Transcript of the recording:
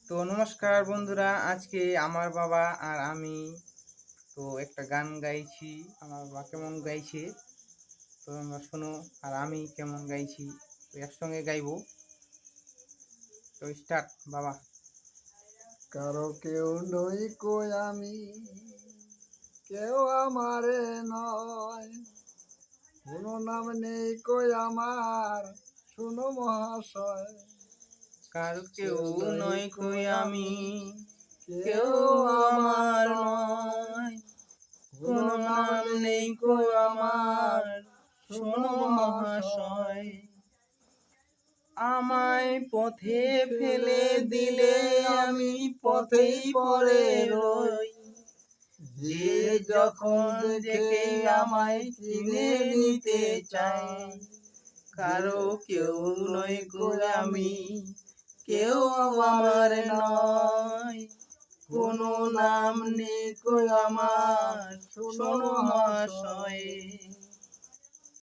তো নমস্কার বন্ধুরা, আজকে আমার বাবা আর আমি একটা গান গাইছি। আমার বাবা কেমন গাইছে তো আমরা শোনো, আর আমি কেমন গাইছি তো একসঙ্গে গাইবো। তো স্টার্ট বাবা। কারো কেউ নই কই আমি, কেউ আমারে নয়, কোনো নাম নেই কই আমার, শুনো মহাশয়। কার কেউ কেউ নয় কই আমি, কেউ কেউ আমার নয়, কোনো নাম নেই কই আমার, শোনো মহাশয়। আমায় পথে ফেলে দিলে আমি পথেই পড়ে রই, যে যখন দেখে আমায় কিনে নিতে চায়। কারো কেউ নই কই আমি, কেউ আমার নয়, কোনো নাম নেই কই আমার, শোনো মহাশয়।